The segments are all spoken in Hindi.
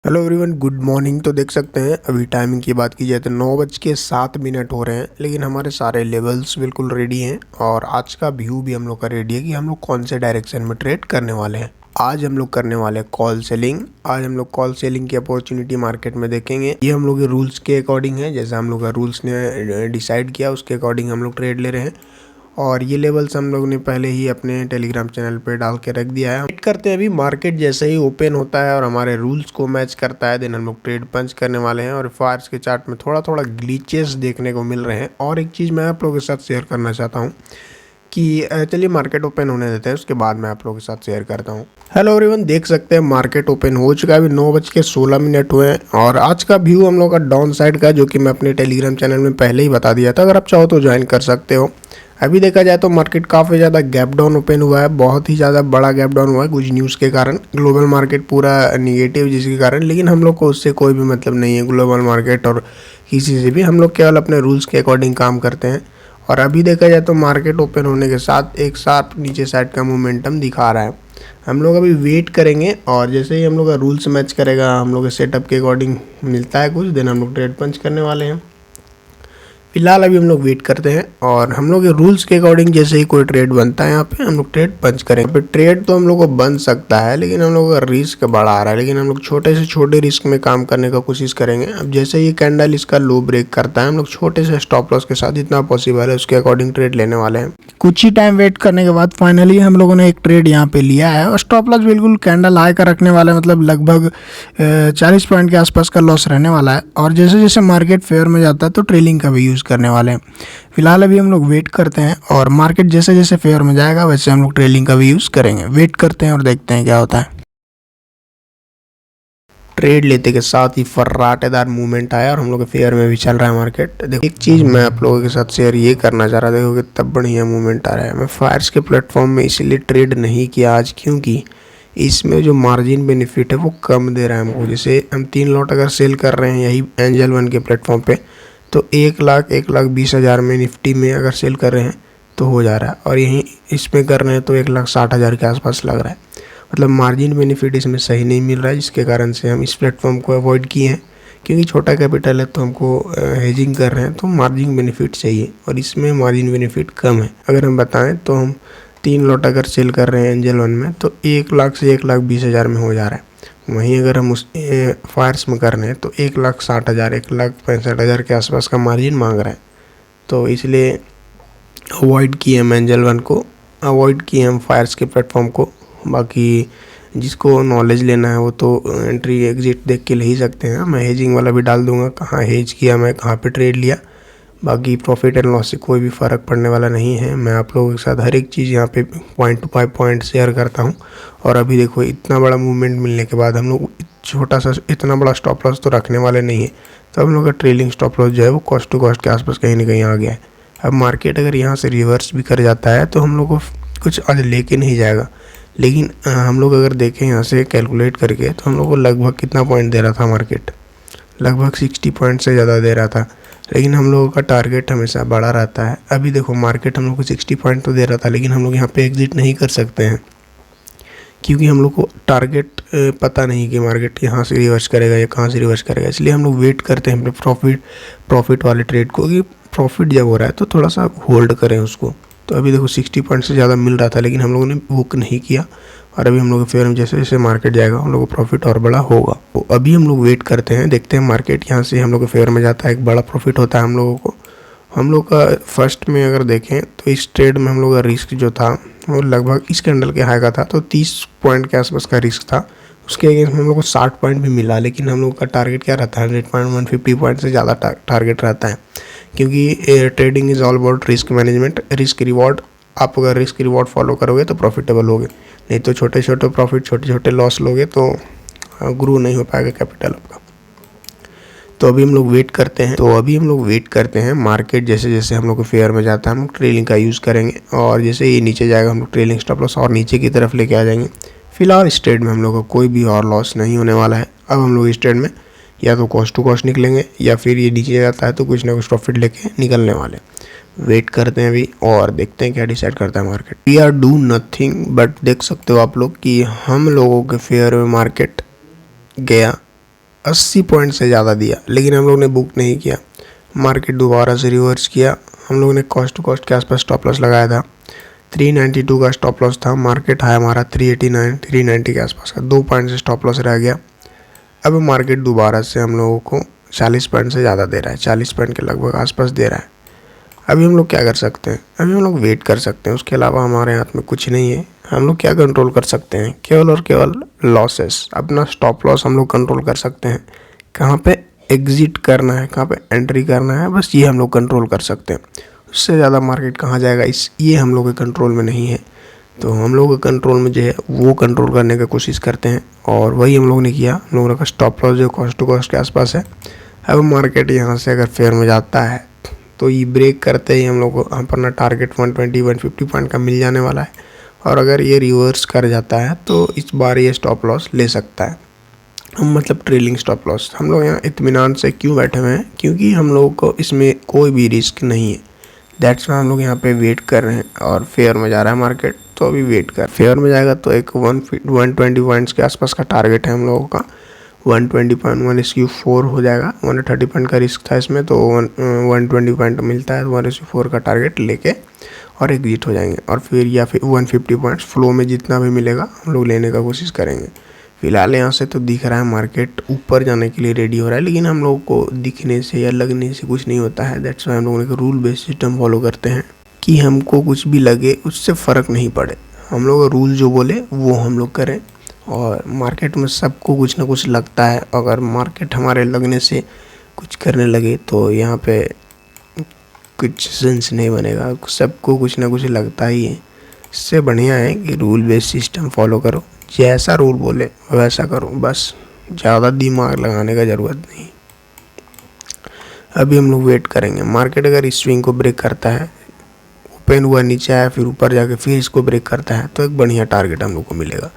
Hello everyone, good morning. तो देख सकते हैं अभी टाइमिंग की बात की जाए तो 9:07 हो रहे हैं, लेकिन हमारे सारे लेवल्स बिल्कुल रेडी हैं और आज का व्यू भी हम लोग का रेडी है कि हम लोग कौन से डायरेक्शन में ट्रेड करने वाले हैं। आज हम लोग करने वाले हैं कॉल सेलिंग। आज हम लोग कॉल सेलिंग की अपॉर्चुनिटी मार्केट में देखेंगे। ये हम लोग के रूल्स के अकॉर्डिंग है, जैसे हम लोग का रूल्स ने डिसाइड किया उसके अकॉर्डिंग हम लोग ट्रेड ले रहे हैं। और ये लेवल्स हम लोग ने पहले ही अपने टेलीग्राम चैनल पे डाल के रख दिया है। वेट करते हैं अभी मार्केट जैसे ही ओपन होता है और हमारे रूल्स को मैच करता है, देन हम लोग ट्रेड पंच करने वाले हैं। और फायर्स के चार्ट में थोड़ा थोड़ा ग्लिचेस देखने को मिल रहे हैं। और एक चीज़ मैं आप लोगों के साथ शेयर करना चाहता हूँ कि चलिए मार्केट ओपन होने देते हैं, उसके बाद मैं आप लोगों के साथ शेयर करता हूँ। हेलो एवरीवन, देख सकते हैं मार्केट ओपन हो चुका है। अभी 9:16 हुए हैं और आज का व्यू हम लोग का डाउन साइड का, जो कि मैं अपने टेलीग्राम चैनल में पहले ही बता दिया था। अगर आप चाहो तो ज्वाइन कर सकते हो। अभी देखा जाए तो मार्केट काफ़ी ज़्यादा गैप डाउन ओपन हुआ है, बहुत ही ज़्यादा बड़ा गैप डाउन हुआ है कुछ न्यूज़ के कारण। ग्लोबल मार्केट पूरा निगेटिव जिसके कारण, लेकिन हम लोग को उससे कोई भी मतलब नहीं है ग्लोबल मार्केट और किसी से भी। हम लोग केवल अपने रूल्स के अकॉर्डिंग काम करते हैं। और अभी देखा जाए तो मार्केट ओपन होने के साथ एक शार्प नीचे साइड का मोमेंटम दिखा रहा है। हम लोग अभी वेट करेंगे और जैसे ही हम लोग का रूल्स मैच करेगा, हम लोग के सेटअप के अकॉर्डिंग मिलता है कुछ, देन हम लोग ट्रेड पंच करने वाले हैं। फिलहाल अभी हम लोग वेट करते हैं और हम लोग के रूल्स के अकॉर्डिंग जैसे ही कोई ट्रेड बनता है यहाँ पे हम लोग ट्रेड पंच करेंगे। पे ट्रेड तो हम लोग को बन सकता है, लेकिन हम लोग का रिस्क बड़ा आ रहा है। लेकिन हम लोग छोटे से छोटे रिस्क में काम करने का कोशिश करेंगे। अब जैसे ये कैंडल इसका लो ब्रेक करता है, हम लोग छोटे से स्टॉप लॉस के साथ जितना पॉसिबल है उसके अकॉर्डिंग ट्रेड लेने वाले हैं। कुछ ही टाइम वेट करने के बाद फाइनली हम लोगों ने एक ट्रेड यहाँ पे लिया है और स्टॉप लॉस बिल्कुल कैंडल हाई का रखने वाला है, मतलब लगभग 40 पॉइंट के आसपास का लॉस रहने वाला है। और जैसे जैसे मार्केट फेयर में जाता है तो ट्रेलिंग का भी यूज़ करने वाले हैं। फिलहाल अभी हम लोग वेट करते हैं और मार्केट जैसे जैसे फेयर में जाएगा वैसे हम लोग ट्रेलिंग का भी यूज़ करेंगे। वेट करते हैं और देखते हैं क्या होता है। ट्रेड लेते के साथ ही फर्राटेदार मूवमेंट आया और हम लोग के फेयर में भी चल रहा है मार्केट। देखो एक चीज़ मैं आप लोगों के साथ शेयर ये करना चाह रहा था, देखो कितना बढ़िया मूवमेंट आ रहा है। मैं फायर्स के प्लेटफॉर्म में इसीलिए ट्रेड नहीं किया आज, क्योंकि इसमें जो मार्जिन बेनिफिट है वो कम दे रहा है हमको। जैसे हम 3 लॉट अगर सेल कर रहे हैं यही एंजल वन के प्लेटफॉर्म पे, तो 1,20,000 में निफ्टी में अगर सेल कर रहे हैं तो हो जा रहा है, और यहीं इसमें कर रहे हैं तो 1,60,000 के आसपास लग रहा है। मतलब मार्जिन बेनिफिट इसमें सही नहीं मिल रहा है, जिसके कारण से हम इस प्लेटफॉर्म को अवॉइड किए हैं। क्योंकि छोटा कैपिटल है तो हमको हेजिंग कर रहे हैं तो मार्जिन बेनिफिट चाहिए, और इसमें मार्जिन बेनिफिट कम है। अगर हम बताएं तो हम 3 लॉट अगर सेल कर रहे हैं एंजल वन में तो 1 लाख से 1,20,000 में हो जा रहा है। वहीं अगर हम उस फायर्स में कर रहे हैं तो 1,60,000 1,65,000 के आसपास का मार्जिन मांग रहा है। तो इसलिए अवॉइड किए हम एंजल वन को, अवॉइड किए हम फायर्स के प्लेटफॉर्म को। बाकी जिसको नॉलेज लेना है वो तो एंट्री एग्जिट देख के ले ही सकते हैं। मैं हेजिंग वाला भी डाल दूंगा, कहाँ हेज किया मैं, कहाँ पे ट्रेड लिया। बाकी प्रॉफिट एंड लॉस से कोई भी फ़र्क पड़ने वाला नहीं है। मैं आप लोगों के साथ हर एक चीज़ यहाँ पे पॉइंट टू पॉइंट शेयर करता हूँ। और अभी देखो इतना बड़ा मूवमेंट मिलने के बाद हम लोग छोटा सा इतना बड़ा स्टॉप लॉस तो रखने वाले नहीं है। तो हम लोग का ट्रेलिंग स्टॉप लॉस जो है वो कॉस्ट टू कॉस्ट के आसपास कहीं ना कहीं आ गया है। अब मार्केट अगर यहाँ से रिवर्स भी कर जाता है तो हम लोग को कुछ आज लेके नहीं जाएगा। लेकिन हम लोग अगर देखें यहाँ से कैलकुलेट करके तो हम लोग को लगभग कितना पॉइंट दे रहा था मार्केट, लगभग 60 पॉइंट से ज़्यादा दे रहा था। लेकिन हम लोगों का टारगेट हमेशा बड़ा रहता है। अभी देखो मार्केट हम लोग को 60 पॉइंट तो दे रहा था, लेकिन हम लोग यहाँ पे एग्जिट नहीं कर सकते हैं, क्योंकि हम लोग को टारगेट पता नहीं कि मार्केट यहाँ से रिवर्स करेगा या कहाँ से रिवर्स करेगा। इसलिए हम लोग वेट करते हैं अपने प्रॉफिट वाले ट्रेड को, कि प्रॉफिट जब हो रहा है तो थोड़ा सा होल्ड करें उसको। तो अभी देखो 60 पॉइंट से ज़्यादा मिल रहा था, लेकिन हम लोगों ने बुक नहीं किया। और अभी हम लोग फेयर में जैसे जैसे मार्केट जाएगा हम लोग को प्रॉफिट और बड़ा होगा। तो अभी हम लोग वेट करते हैं, देखते हैं मार्केट यहाँ से हम लोग के फेयर में जाता है, एक बड़ा प्रॉफिट होता है हम लोगों को। हम लोग का फर्स्ट में अगर देखें तो इस ट्रेड में हम लोग का रिस्क जो था वो लगभग इस कैंडल के हाई का था, तो 30 पॉइंट के आसपास का रिस्क था। उसके अगेंस्ट हम लोग को 60 पॉइंट भी मिला, लेकिन हम लोग का टारगेट क्या रहता है 100 पॉइंट 150 पॉइंट से ज़्यादा टारगेट रहता है। क्योंकि trading is all about risk management, risk reward. आप अगर रिस्क रिवॉर्ड फॉलो करोगे तो प्रॉफिटेबल होगे, नहीं तो छोटे छोटे प्रॉफिट छोटे छोटे लॉस लोगे तो ग्रो नहीं हो पाएगा कैपिटल आपका। तो अभी हम लोग वेट करते हैं मार्केट जैसे जैसे हम लोग को फेयर में जाता है हम लोग ट्रेलिंग का यूज़ करेंगे, और जैसे ये नीचे जाएगा हम लोग ट्रेलिंग स्टॉप लॉस और नीचे की तरफ लेके आ जाएंगे। फिलहाल इस ट्रेड में हम लोग का कोई भी और लॉस नहीं होने वाला है। अब हम लोग इस ट्रेड में या तो कॉस्ट टू कॉस्ट निकलेंगे, या फिर ये नीचे जाता है तो कुछ ना कुछ प्रॉफिट लेके निकलने वाले। वेट करते हैं अभी और देखते हैं क्या डिसाइड करता है market. We are do nothing but देख सकते हो आप लोग कि हम लोगों के फेयर में मार्केट गया 80 पॉइंट से ज़्यादा दिया, लेकिन हम लोग ने बुक नहीं किया। मार्केट दोबारा से रिवर्स किया। हम लोग ने कॉस्ट टू कॉस्ट के आसपास स्टॉप लॉस लगाया था। 392 का स्टॉप लॉस था। मार्केट हाई हमारा 389 390 के आसपास का, 2 पॉइंट से स्टॉप लॉस रह गया। अब मार्केट दोबारा से हम लोगों को 40 पॉइंट से ज़्यादा दे रहा है, 40 पॉइंट के लगभग आसपास दे रहा है। अभी हम लोग क्या कर सकते हैं? अभी हम लोग वेट कर सकते हैं, उसके अलावा हमारे हाथ में कुछ नहीं है। हम लोग क्या कंट्रोल कर सकते हैं? केवल और केवल लॉसेस। अपना स्टॉप लॉस हम लोग कंट्रोल कर सकते हैं, कहाँ पे एग्जिट करना है, कहाँ पे एंट्री करना है, बस ये हम लोग कंट्रोल कर सकते हैं। उससे ज़्यादा मार्केट कहाँ जाएगा ये हम लोग के कंट्रोल में नहीं है। तो हम लोग के कंट्रोल में जो है वो कंट्रोल करने की कोशिश करते हैं, और वही हम लोग ने किया। हम लोगों का स्टॉप लॉस जो कॉस्ट टू कॉस्ट के आसपास है। अब मार्केट यहाँ से अगर फेयर में जाता है तो ये ब्रेक करते ही हम लोग को अपना टारगेट 120 150 पॉइंट का मिल जाने वाला है। और अगर ये रिवर्स कर जाता है तो इस बार ये स्टॉप लॉस ले सकता है, मतलब ट्रेलिंग स्टॉप लॉस। हम लोग यहाँ इत्मीनान से क्यों बैठे हुए हैं? क्योंकि हम लोगों को इसमें कोई भी रिस्क नहीं है। दैट्स वाई हम लोग यहाँ पे वेट कर रहे हैं। और फेयर में जा रहा है मार्केट, तो अभी वेट कर। फेयर में जाएगा तो एक 120 पॉइंट्स के आसपास का टारगेट है हम लोगों का। 120.1 इसकी 4 हो जाएगा। 130 पॉइंट का रिस्क था इसमें, तो 120 पॉइंट मिलता है, 1/4 का टारगेट लेके और एग्जिट हो जाएंगे। और फिर या फिर 150 पॉइंट्स फ्लो में जितना भी मिलेगा हम लोग लेने का कोशिश करेंगे। फिलहाल यहाँ से तो दिख रहा है मार्केट ऊपर जाने के लिए रेडी हो रहा है, लेकिन हम लोग को दिखने से या लगने से कुछ नहीं होता है। दैट्स वाई हम लोग रूल बेस्ड सिस्टम फॉलो करते हैं कि हमको कुछ भी लगे उससे फ़र्क नहीं पड़े। हम लोग रूल जो बोले वो हम लोग करें। और मार्केट में सबको कुछ ना कुछ लगता है। अगर मार्केट हमारे लगने से कुछ करने लगे तो यहाँ पे कुछ सेंस नहीं बनेगा। सबको कुछ ना कुछ लगता ही है। इससे बढ़िया है कि रूल बेस्ड सिस्टम फॉलो करो, जैसा रूल बोले वैसा करो, बस ज़्यादा दिमाग लगाने का ज़रूरत नहीं। अभी हम लोग वेट करेंगे। मार्केट अगर इस स्विंग को ब्रेक करता है, ओपन हुआ नीचे आया, फिर ऊपर जाके फिर इसको ब्रेक करता है, तो एक बढ़िया टारगेट हम लोग को मिलेगा।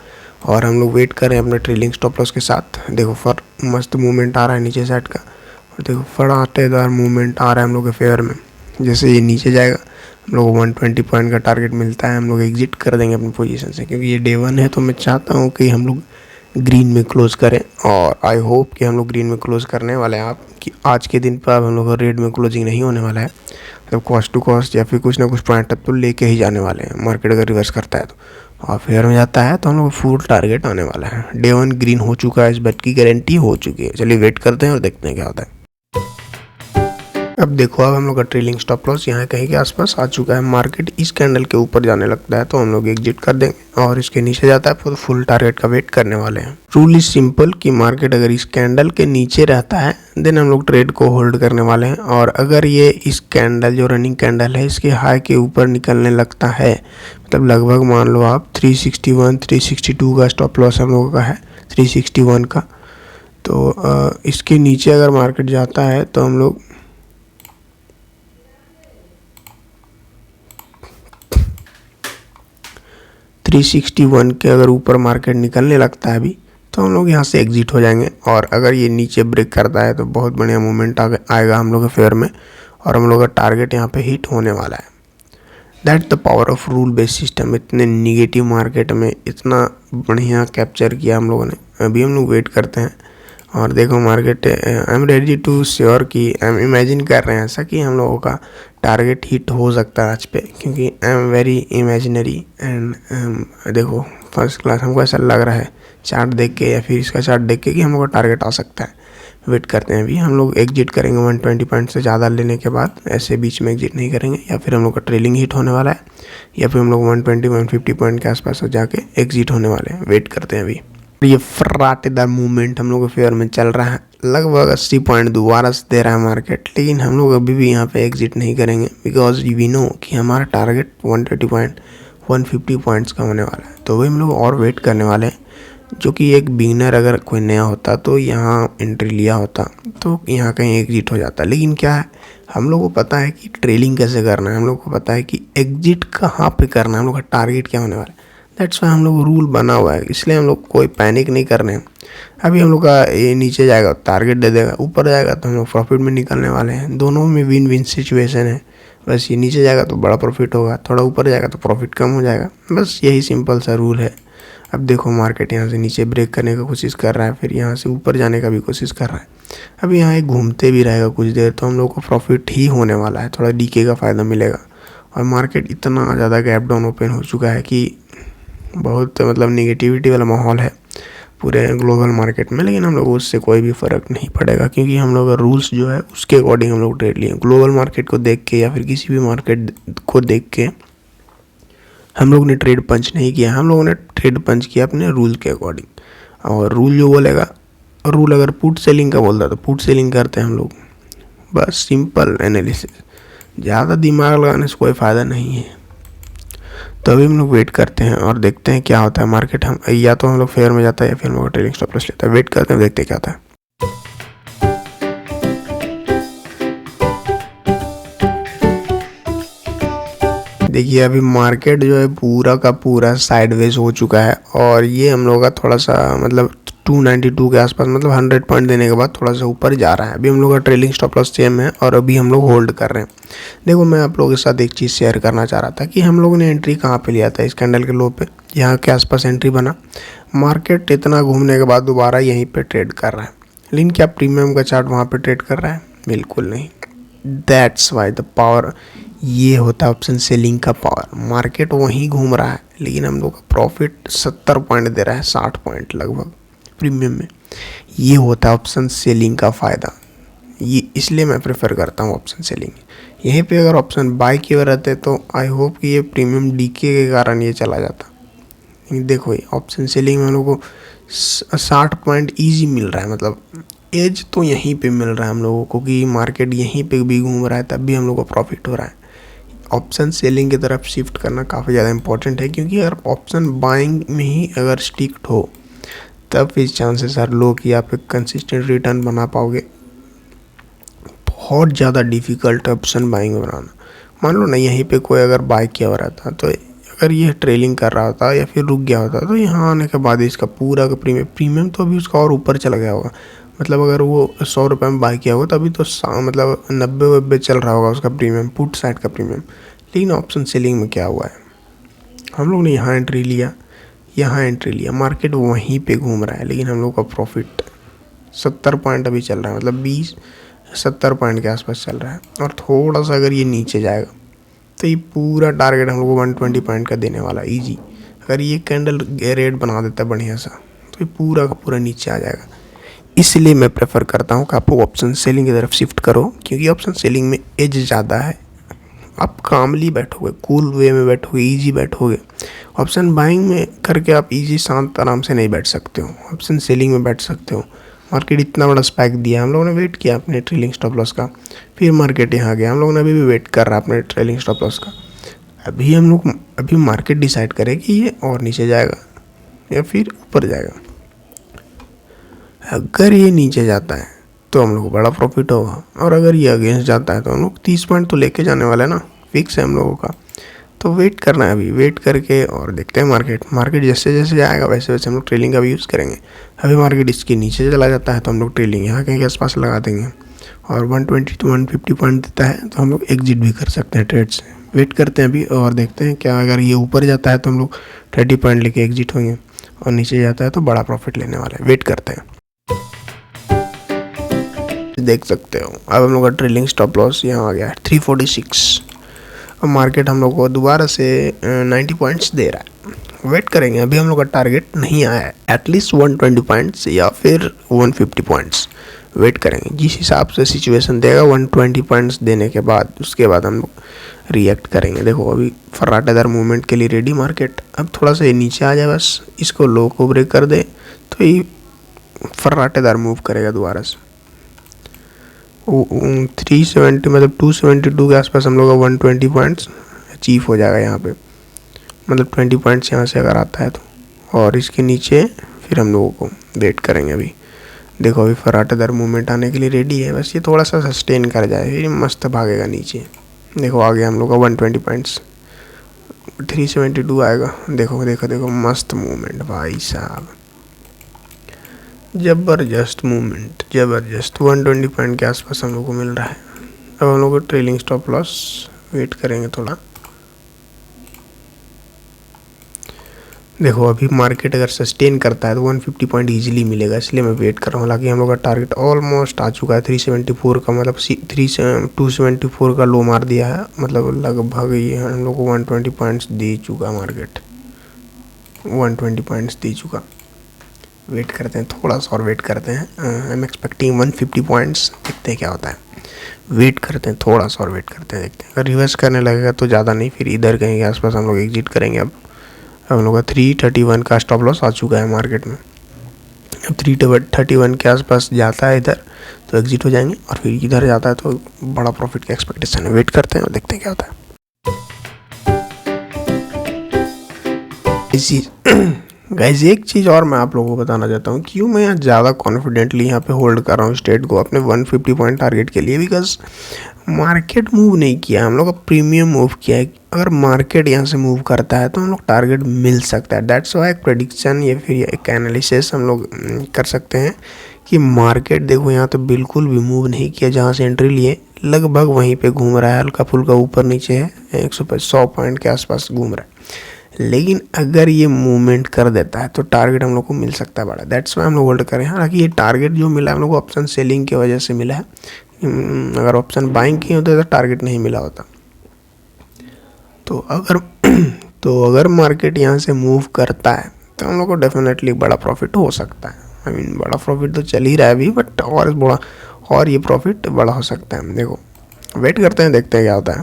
और हम लोग वेट कर रहे हैं अपने ट्रेलिंग स्टॉप लॉस के साथ। देखो मस्त मूवमेंट आ रहा है नीचे साइड का, और देखो फटाटेदार मूवमेंट आ रहा है हम लोग के फेवर में। जैसे ये नीचे जाएगा हम लोग को 120 पॉइंट का टारगेट मिलता है, हम लोग एग्जिट कर देंगे अपनी पोजीशन से, क्योंकि ये डे 1 है। तो मैं चाहता हूँ कि हम लोग ग्रीन में क्लोज करें, और आई होप कि हम लोग ग्रीन में क्लोज करने वाले हैं। आप कि आज के दिन पर अब हम लोग का रेड में क्लोजिंग नहीं होने वाला है। मतलब कॉस्ट टू कॉस्ट या फिर कुछ ना कुछ पॉइंट तो लेके ही जाने वाले हैं मार्केट अगर रिवर्स करता है तो। और फेयर में जाता है तो हम लोग फुल टारगेट आने वाला है। डे 1 ग्रीन हो चुका है, इस बात की गारंटी हो चुकी है। चलिए वेट करते हैं और देखते हैं क्या होता है। अब देखो, अब हम लोग का ट्रेलिंग स्टॉप लॉस यहाँ कहीं के आसपास आ चुका है। मार्केट इस कैंडल के ऊपर जाने लगता है तो हम लोग एग्जिट कर देंगे, और इसके नीचे जाता है तो फुल टारगेट का वेट करने वाले हैं। रूल इज सिंपल कि मार्केट अगर इस कैंडल के नीचे रहता है देन हम लोग ट्रेड को होल्ड करने वाले हैं। और अगर ये इस कैंडल जो रनिंग कैंडल है इसके हाई के ऊपर निकलने लगता है, मतलब लगभग मान लो आप 361 362 का स्टॉप लॉस हम लोगों का है, 361 का। तो इसके नीचे अगर मार्केट जाता है तो हम लोग 361 के अगर ऊपर मार्केट निकलने लगता है अभी, तो हम लोग यहाँ से एग्जिट हो जाएंगे। और अगर ये नीचे ब्रेक करता है तो बहुत बढ़िया मूवमेंट आएगा हम लोग के फेयर में, और हम लोग का टारगेट यहाँ पे हिट होने वाला है। That the power of rule based system. इतने निगेटिव मार्केट में इतना बढ़िया कैप्चर किया हम लोगों ने। अभी हम लोग वेट करते हैं, और देखो market I am ready to sure कि आई एम इमेजिन कर रहे हैं ऐसा कि हम लोगों का टारगेट हिट हो सकता है आज पे, क्योंकि I am very imaginary. And देखो फर्स्ट क्लास हमको ऐसा लग रहा है चार्ट देख के या फिर इसका चार्ट देख के कि हम लोग का टारगेट आ सकता है। वेट करते हैं। अभी हम लोग एग्जिट करेंगे 120 पॉइंट से ज़्यादा लेने के बाद। ऐसे बीच में एग्जिट नहीं करेंगे, या फिर हम लोग का ट्रेलिंग हिट होने वाला है, या फिर हम लोग 120 150 पॉइंट के आसपास जाके एग्जिट होने वाले हैं। वेट करते हैं अभी। ये फर्राटेदार मूवमेंट हम लोग के फेयर में चल रहा है। लगभग 80 पॉइंट दोबारा से दे रहा है मार्केट, लेकिन हम लोग अभी भी यहाँ पे एग्जिट नहीं करेंगे, बिकॉज वी नो कि हमारा टारगेट 130 पॉइंट 150 पॉइंट्स का होने वाला है। तो वही हम लोग और वेट करने वाले हैं, जो कि एक बिगिनर अगर कोई नया होता तो यहाँ एंट्री लिया होता तो यहाँ कहीं एग्जिट हो जाता। लेकिन क्या है, हम लोग को पता है कि ट्रेलिंग कैसे करना है, हम लोग को पता है कि एग्जिट कहाँ पे करना है, हम लोग का टारगेट क्या होने वाला है। दैट्स वाई हम लोग रूल बना हुआ है, इसलिए हम लोग कोई पैनिक नहीं कर रहे हैं। अभी हम लोग का ये नीचे जाएगा टारगेट दे देगा, ऊपर जाएगा तो हम लोग प्रॉफिट में निकलने वाले हैं। दोनों में विन विन सिचुएशन है। बस ये नीचे जाएगा तो बड़ा प्रॉफिट होगा, थोड़ा ऊपर जाएगा तो प्रॉफिट कम हो जाएगा। बस यही सिंपल सा रूल है। अब देखो मार्केट यहाँ से नीचे ब्रेक करने का कोशिश कर रहा है, फिर यहाँ से ऊपर जाने का भी कोशिश कर रहा है। अब यहाँ एक घूमते भी रहेगा कुछ देर तो हम लोग को प्रॉफिट ही होने वाला है, थोड़ा डीके का फ़ायदा मिलेगा। और मार्केट इतना ज़्यादा गैप डाउन ओपन हो चुका है कि बहुत मतलब निगेटिविटी वाला माहौल है पूरे ग्लोबल मार्केट में, लेकिन हम लोग उससे कोई भी फ़र्क नहीं पड़ेगा क्योंकि हम लोग का रूल्स जो है उसके अकॉर्डिंग हम लोग ट्रेड लिए। ग्लोबल मार्केट को देख के या फिर किसी भी मार्केट को देख के हम लोग ने ट्रेड पंच नहीं किया, हम लोगों ने ट्रेड पंच किया अपने रूल के अकॉर्डिंग। और रूल जो बोलेगा, रूल अगर पुट सेलिंग का बोलता तो पुट सेलिंग करते हैं हम लोग, बस सिंपल एनालिसिस, ज़्यादा दिमाग लगाने से कोई फ़ायदा नहीं है। तो अभी हम लोग वेट करते हैं और देखते हैं क्या होता है मार्केट। हम या तो हम लोग फेयर में जाता है या फिर हम लोग ट्रेलिंग स्टॉप लॉस लेता है। वेट करते हैं, देखते हैं क्या होता है। देखिए अभी मार्केट जो है पूरा का पूरा साइडवेज हो चुका है और ये हम लोग का थोड़ा सा मतलब 292 के आसपास मतलब 100 पॉइंट देने के बाद थोड़ा सा ऊपर जा रहा है। अभी हम लोग का ट्रेलिंग स्टॉप लॉस सेम है और अभी हम लोग होल्ड कर रहे हैं। देखो मैं आप लोगों के साथ एक चीज़ शेयर करना चाह रहा था कि हम लोगों ने एंट्री कहाँ पे लिया था, इस कैंडल के लो पे यहाँ के आसपास एंट्री बना। मार्केट इतना घूमने के बाद दोबारा यहीं पर ट्रेड कर रहा है, लेकिन क्या प्रीमियम का चार्ट वहाँ पर ट्रेड कर रहा है? बिल्कुल नहीं। दैट्स वाई द पावर, ये होता है ऑप्शन सेलिंग का पावर। मार्केट वहीं घूम रहा है लेकिन हम लोग का प्रॉफिट 70 पॉइंट दे रहा है, 60 पॉइंट लगभग प्रीमियम में। ये होता है ऑप्शन सेलिंग का फ़ायदा, ये इसलिए मैं प्रेफर करता हूँ ऑप्शन सेलिंग। यहीं पे अगर ऑप्शन बाय किए हुए रहते तो आई होप कि ये प्रीमियम डीके के कारण ये चला जाता। देखो ये ऑप्शन सेलिंग में हम लोग को 60 पॉइंट ईजी मिल रहा है, मतलब एज तो यहीं पे मिल रहा है हम लोगों को कि मार्केट यहीं पे भी घूम रहा है तब भी हम लोग को प्रॉफिट हो रहा है। ऑप्शन सेलिंग की तरफ शिफ्ट करना काफ़ी ज़्यादा इंपॉर्टेंट है क्योंकि अगर ऑप्शन बाइंग में ही अगर स्टिक्ड हो तब फिर चांसेस आर लो कि आप एक कंसिस्टेंट रिटर्न बना पाओगे। बहुत ज़्यादा डिफ़िकल्ट है ऑप्शन बाइंग बनाना। मान लो ना यहीं पे कोई अगर बाय किया हुआ रहता तो अगर ये ट्रेलिंग कर रहा होता या फिर रुक गया होता तो यहाँ आने के बाद इसका पूरा का प्रीमियम तो अभी उसका और ऊपर चला गया होगा। मतलब अगर वो 100 रुपये में बाय किया होगा तभी तो मतलब 90 चल रहा होगा उसका प्रीमियम, पुट साइड का प्रीमियम। लेकिन ऑप्शन सेलिंग में क्या हुआ है, हम लोग ने यहाँ एंट्री लिया, यहाँ एंट्री लिया, मार्केट वहीं पे घूम रहा है लेकिन हम लोग का प्रॉफिट 70 पॉइंट अभी चल रहा है, मतलब 20-70 पॉइंट के आसपास चल रहा है। और थोड़ा सा अगर ये नीचे जाएगा तो ये पूरा टारगेट हम लोग को 120 पॉइंट का देने वाला ईजी। अगर ये कैंडल रेड बना देता है बढ़िया सा तो ये पूरा का पूरा नीचे आ जाएगा। इसलिए मैं प्रेफर करता हूँ कि आप ऑप्शन सेलिंग की तरफ शिफ्ट करो क्योंकि ऑप्शन सेलिंग में एज ज़्यादा है। आप कामली बैठोगे, कूल वे में बैठोगे, इजी बैठोगे। ऑप्शन बाइंग में करके आप इजी शांत आराम से नहीं बैठ सकते हो, ऑप्शन सेलिंग में बैठ सकते हो। मार्केट इतना बड़ा स्पाइक दिया, हम लोगों ने वेट किया अपने ट्रेलिंग स्टॉप लॉस का, फिर मार्केट यहाँ गया, हम लोगों ने अभी भी वेट कर रहा है अपने ट्रेलिंग स्टॉप लॉस का। अभी मार्केट डिसाइड करे कि ये और नीचे जाएगा या फिर ऊपर जाएगा। अगर ये नीचे जाता है तो हम लोग को बड़ा प्रॉफिट होगा और अगर ये अगेंस्ट जाता है तो हम लोग 30 पॉइंट तो लेके जाने वाले हैं ना, फिक्स है हम लोगों का। तो वेट करना है, अभी वेट करके और देखते हैं मार्केट जैसे जैसे जाएगा वैसे वैसे हम लोग ट्रेलिंग का भी यूज़ करेंगे। अभी मार्केट इसके नीचे चला जाता है तो हम लोग ट्रेलिंग यहाँ कहीं के आसपास लगा देंगे और 120 to 150 पॉइंट देता है तो हम लोग एग्जिट भी कर सकते हैं ट्रेड से। वेट करते हैं अभी और देखते हैं क्या, अगर ये ऊपर जाता है तो हम लोग 30 पॉइंट लेके एग्जिट होंगे और नीचे जाता है तो बड़ा प्रॉफिट लेने वाला है। वेट करते हैं, देख सकते हो अब हम लोग का ट्रेलिंग स्टॉप लॉस यहाँ आ गया है 346। अब मार्केट हम लोग को दोबारा से 90 पॉइंट्स दे रहा है। वेट करेंगे, अभी हम लोग का टारगेट नहीं आया है, एटलीस्ट 120 पॉइंट्स या फिर 150 पॉइंट्स। वेट करेंगे, जिस हिसाब से सिचुएशन देगा 120 पॉइंट्स देने के बाद उसके बाद हम लोग रिएक्ट करेंगे। देखो अभी फर्राटेदार मूवमेंट के लिए रेडी मार्केट। अब थोड़ा सा ये नीचे आ जाए, बस इसको लो को ब्रेक कर दे तो ये फर्राटेदार मूव करेगा दोबारा से। 370 मतलब 272 के आसपास हम लोग का 120 पॉइंट्स अचीव हो जाएगा यहाँ पे, मतलब 20 पॉइंट्स यहाँ से अगर आता है तो। और इसके नीचे फिर हम लोगों को वेट करेंगे। अभी देखो अभी फर्राटेदार मूवमेंट आने के लिए रेडी है, बस ये थोड़ा सा सस्टेन कर जाए फिर मस्त भागेगा नीचे। देखो आ गया हम लोग का 120 पॉइंट्स, 372 आएगा। देखो देखो देखो मस्त मूवमेंट भाई साहब, ज़बरदस्त मूवमेंट, ज़बरदस्त 120 पॉइंट के आसपास हम लोग को मिल रहा है। अब हम लोग को ट्रेलिंग स्टॉप लॉस वेट करेंगे थोड़ा। देखो अभी मार्केट अगर सस्टेन करता है तो 150 पॉइंट इजीली मिलेगा, इसलिए मैं वेट कर रहा हूँ। हालांकि हम लोग का टारगेट ऑलमोस्ट आ चुका है 374 का, मतलब 274 का लो मार दिया है, मतलब लगभग ये हम लोग को 120 पॉइंट्स दे चुका मार्केट, 120 पॉइंट्स दे चुका। वेट करते हैं, थोड़ा सा और वेट करते हैं। आई एम एक्सपेक्टिंग 150 पॉइंट्स, देखते हैं क्या होता है। वेट करते हैं, थोड़ा सा और वेट करते हैं, देखते हैं। अगर रिवर्स करने लगेगा तो ज़्यादा नहीं, फिर इधर कहीं के आसपास हम लोग एग्जिट करेंगे। अब हम लोग का 331 का स्टॉप लॉस आ चुका है मार्केट में। अब 331 के आसपास जाता है इधर तो एग्जिट हो जाएंगे, और फिर इधर जाता है तो बड़ा प्रॉफिट का एक्सपेक्टेशन है। वेट करते हैं और देखते हैं क्या होता है। इसी गाइज एक चीज़ और मैं आप लोगों को बताना चाहता हूँ, क्यों मैं यहाँ ज़्यादा कॉन्फिडेंटली यहाँ पे होल्ड कर रहा हूँ स्टेट को अपने 150 पॉइंट टारगेट के लिए। बिकॉज मार्केट मूव नहीं किया, हम लोग का प्रीमियम मूव किया है। अगर मार्केट यहाँ से मूव करता है तो हम लोग टारगेट मिल सकता है। दैट्स वाई एक प्रेडिक्शन या फिर एक एनालिसिस हम लोग कर सकते हैं कि मार्केट देखो यहाँ तो बिल्कुल भी मूव नहीं किया, जहाँ से एंट्री लिए लगभग वहीं पे घूम रहा है, हल्का फुल्का ऊपर नीचे है, 100 पॉइंट के आसपास घूम रहा है। लेकिन अगर ये मूवमेंट कर देता है तो टारगेट हम लोग को मिल सकता है बड़ा। दैट्स वाई हम लोग होल्ड करें। हालांकि ये टारगेट जो मिला है हम लोग को ऑप्शन सेलिंग की वजह से मिला है। अगर ऑप्शन बाइंग किए होते तो टारगेट नहीं मिला होता। तो अगर मार्केट यहाँ से मूव करता है तो हम लोग को डेफिनेटली बड़ा प्रॉफिट हो सकता है। आई मीन बड़ा प्रॉफिट तो चल ही रहा है अभी, बट और ये प्रॉफिट बड़ा हो सकता है। देखो वेट करते हैं, देखते हैं क्या होता है।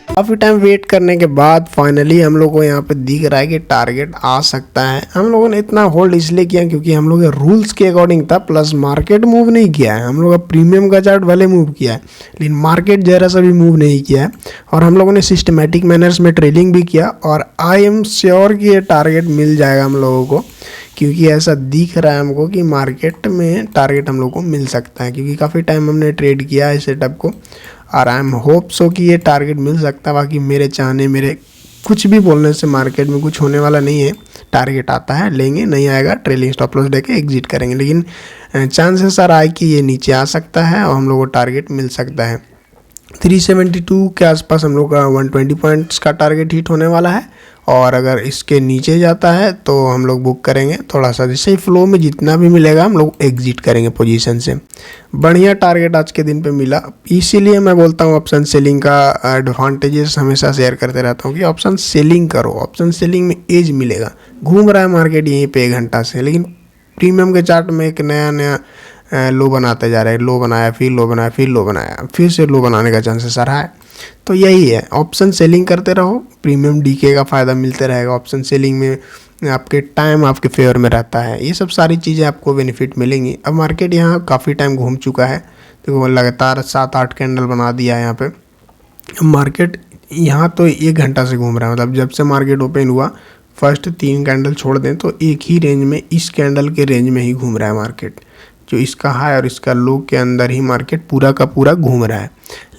काफ़ी टाइम वेट करने के बाद फाइनली हम लोग को यहाँ पे दिख रहा है कि टारगेट आ सकता है। हम लोगों ने इतना होल्ड इसलिए किया क्योंकि हम लोग रूल्स के अकॉर्डिंग था, प्लस मार्केट मूव नहीं किया है। हम लोग का प्रीमियम का चार्ट भले मूव किया है, लेकिन मार्केट जरा सा भी मूव नहीं किया है। और हम लोगों ने सिस्टमेटिक मैनर्स में ट्रेडिंग भी किया, और आई एम श्योर कि ये टारगेट मिल जाएगा हम लोगों को, क्योंकि ऐसा दिख रहा है हमको कि मार्केट में टारगेट हम लोग को मिल सकता है। क्योंकि काफ़ी टाइम हमने ट्रेड किया है सेटअप को, और आई एम होप सो कि ये टारगेट मिल सकता है। बाकी मेरे कुछ भी बोलने से मार्केट में कुछ होने वाला नहीं है। टारगेट आता है लेंगे, नहीं आएगा ट्रेलिंग स्टॉप लॉस देके एग्जिट करेंगे। लेकिन चांसेस सर आए कि ये नीचे आ सकता है और हम लोग को टारगेट मिल सकता है। 372 के आसपास हम लोग का 120 पॉइंट्स का टारगेट हिट होने वाला है, और अगर इसके नीचे जाता है तो हम लोग बुक करेंगे थोड़ा सा। जैसे ही फ्लो में जितना भी मिलेगा हम लोग एग्जिट करेंगे पोजीशन से। बढ़िया टारगेट आज के दिन पे मिला, इसीलिए मैं बोलता हूँ ऑप्शन सेलिंग का एडवांटेजेस हमेशा शेयर करते रहता हूँ कि ऑप्शन सेलिंग करो। ऑप्शन सेलिंग में एज मिलेगा। घूम रहा है मार्केट यहीं पे 1 घंटा से, लेकिन प्रीमियम के चार्ट में एक नया लो बनाते जा रहे हैं। लो बनाया, फिर लो बनाया, फिर लो बनाया, फिर से लो बनाने का चांसेस आ रहा है। तो यही है, ऑप्शन सेलिंग करते रहो, प्रीमियम डीके का फ़ायदा मिलते रहेगा। ऑप्शन सेलिंग में आपके टाइम आपके फेवर में रहता है। ये सब सारी चीज़ें आपको बेनिफिट मिलेंगी। अब मार्केट यहाँ काफ़ी टाइम घूम चुका है, देखो लगातार 7-8 कैंडल बना दिया है यहाँ पे। मार्केट यहाँ तो 1 घंटा से घूम रहा है, मतलब जब से मार्केट ओपन हुआ फर्स्ट 3 कैंडल छोड़ दें तो एक ही रेंज में, इस कैंडल के रेंज में ही घूम रहा है मार्केट। जो इसका हाई और इसका लो के अंदर ही मार्केट पूरा का पूरा घूम रहा है।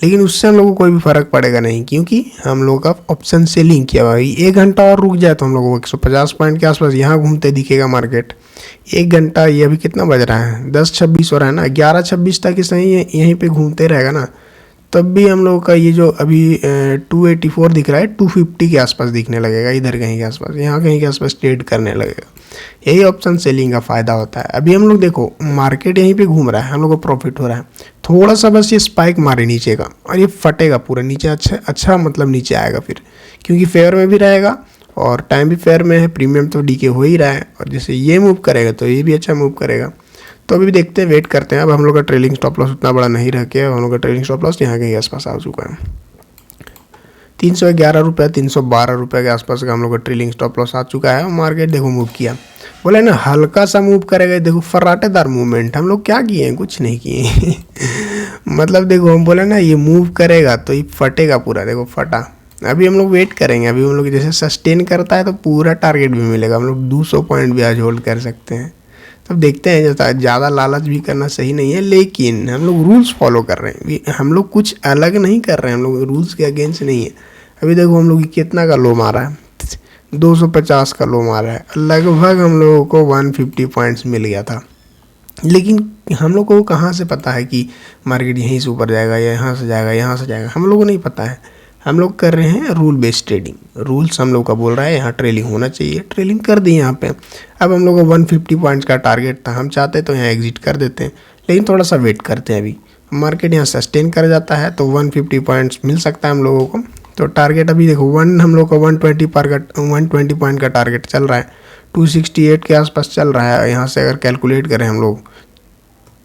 लेकिन उससे हम लोग को कोई भी फ़र्क पड़ेगा नहीं, क्योंकि हम लोग का ऑप्शन सेलिंग किया भाई। 1 घंटा और रुक जाए तो हम लोग को 150 पॉइंट के आसपास यहाँ घूमते दिखेगा मार्केट। 1 घंटा, ये अभी कितना बज रहा है, 10:26 हो रहा है ना, 11:26 तक सही यहीं पे घूमते रहेगा ना, तब भी हम लोग का ये जो अभी 284 दिख रहा है 250 के आसपास दिखने लगेगा, इधर कहीं के आसपास, यहाँ कहीं के आसपास ट्रेड करने लगेगा। यही ऑप्शन सेलिंग का फ़ायदा होता है। अभी हम लोग देखो मार्केट यहीं पे घूम रहा है, हम लोग को प्रॉफिट हो रहा है। थोड़ा सा बस ये स्पाइक मारे नीचे का और ये फटेगा पूरा नीचे, अच्छा मतलब नीचे आएगा फिर, क्योंकि फेयर में भी रहेगा और टाइम भी फेयर में है। प्रीमियम तो डीके हो ही रहा है, और जैसे ये मूव करेगा तो ये भी अच्छा मूव करेगा। तो अभी देखते हैं, वेट करते हैं। अब हम लोग का ट्रेलिंग स्टॉप लॉस उतना बड़ा नहीं रह के, हम लोग का ट्रेलिंग स्टॉप लॉस यहाँ के आसपास आ चुका है। 311 रुपये 312 रुपये के आसपास का हम लोग का ट्रेलिंग स्टॉप लॉस आ चुका है। मार्केट देखो मूव किया, बोले ना हल्का सा मूव करेगा, देखो फर्राटेदार मूवमेंट। हम लोग क्या किए हैं, कुछ नहीं किए मतलब देखो हम बोले ना ये मूव करेगा तो ये फटेगा पूरा, देखो फटा। अभी हम लोग वेट करेंगे, अभी हम लोग जैसे सस्टेन करता है तो पूरा टारगेट भी मिलेगा। हम लोग 200 पॉइंट भी आज होल्ड कर सकते हैं। तब देखते हैं, जैसा ज़्यादा लालच भी करना सही नहीं है, लेकिन हम लोग रूल्स फॉलो कर रहे हैं। हम लोग कुछ अलग नहीं कर रहे हैं, हम लोग रूल्स के अगेंस्ट नहीं है। अभी देखो हम लोग कितना का लो मारा है, 250 का लो मारा है। लगभग हम लोगों को 150 पॉइंट्स मिल गया था। लेकिन हम लोग को कहाँ से पता है कि मार्केट यहीं से ऊपर जाएगा या यहाँ से जाएगा, यहाँ से जाएगा, हम लोगों को नहीं पता है। हम लोग कर रहे हैं रूल बेस्ड ट्रेडिंग। रूल्स हम लोग का बोल रहा है यहाँ ट्रेलिंग होना चाहिए, ट्रेलिंग कर दी यहाँ पे। अब हम लोग को 150 पॉइंट्स का टारगेट था, हम चाहते तो यहाँ एग्जिट कर देते हैं, लेकिन थोड़ा सा वेट करते हैं। अभी मार्केट यहाँ सस्टेन कर जाता है तो 150 पॉइंट्स मिल सकता है हम लोगों को। तो टारगेट अभी देखो हम लोग का 120 पॉइंट का टारगेट चल रहा है, 268 के आसपास चल रहा है। यहाँ से अगर कैलकुलेट करें हम लोग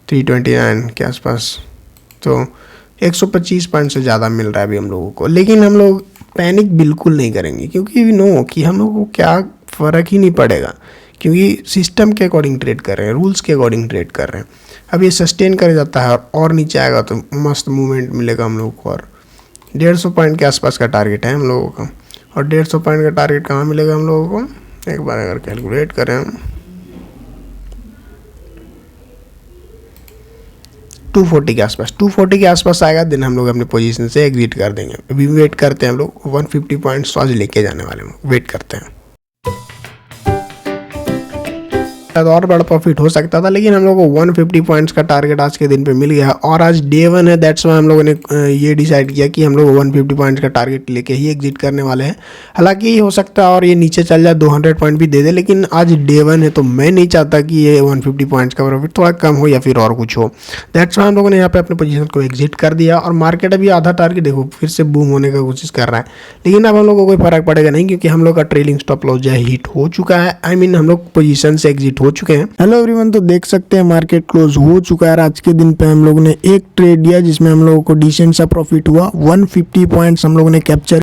329 के आसपास, तो 125 पॉइंट से ज़्यादा मिल रहा है अभी हम लोगों को। लेकिन हम लोग पैनिक बिल्कुल नहीं करेंगे, क्योंकि वी नो कि हम लोगों को क्या फ़र्क ही नहीं पड़ेगा, क्योंकि सिस्टम के अकॉर्डिंग ट्रेड कर रहे हैं, रूल्स के अकॉर्डिंग ट्रेड कर रहे हैं। अब ये सस्टेन कर जाता है और नीचे आएगा तो मस्त मूवमेंट मिलेगा हम लोगों को। और 150 पॉइंट के आसपास का टारगेट है हम लोगों का। और 150 पॉइंट का टारगेट कहाँ मिलेगा हम लोगों को, एक बार अगर कैलकुलेट करें हम 240 के आसपास, 240 के आसपास आएगा, दिन हम लोग अपने पोजीशन से एग्जिट कर देंगे। अभी वेट करते हैं हम लोग, 150 पॉइंट्स आज लेके जाने वाले हैं, वेट करते हैं। और बड़ा प्रॉफिट हो सकता था, लेकिन हम लोग को 150 पॉइंट्स का टारगेट आज के दिन पे मिल गया। और आज डे 1 है, दैट्स वाई हम लोगों ने ये डिसाइड किया कि हम लोग 150 पॉइंट्स का टारगेट लेके ही एग्जिट करने वाले हैं। हालांकि ये हो सकता है और ये नीचे चल जाए, 200 पॉइंट भी दे दे, लेकिन आज डे 1 है तो मैं नहीं चाहता कि ये 150 पॉइंट्स का प्रॉफिट थोड़ा कम हो या फिर और कुछ हो। दैट्स वाई हम लोगों ने यहाँ पे अपने पोजीशन को एग्जिट कर दिया। और मार्केट अभी आधा टारगेट देखो फिर से बूम होने का कोशिश कर रहा है, लेकिन अब हम लोग को कोई फर्क पड़ेगा नहीं, क्योंकि हम लोग का ट्रेलिंग स्टॉप लॉस जो है हिट हो चुका है। आई मीन हम लोग पोजीशन से एग्जिट हो चुके हैं। हेलो एवरीवन, तो देख सकते हैं मार्केट क्लोज हो चुका है। आज के दिन पे हम लोगों ने एक ट्रेड दिया जिसमें हम लोगों को डिसेंट सा प्रॉफिट हुआ, 150 पॉइंट्स हम लोगों ने कैप्चर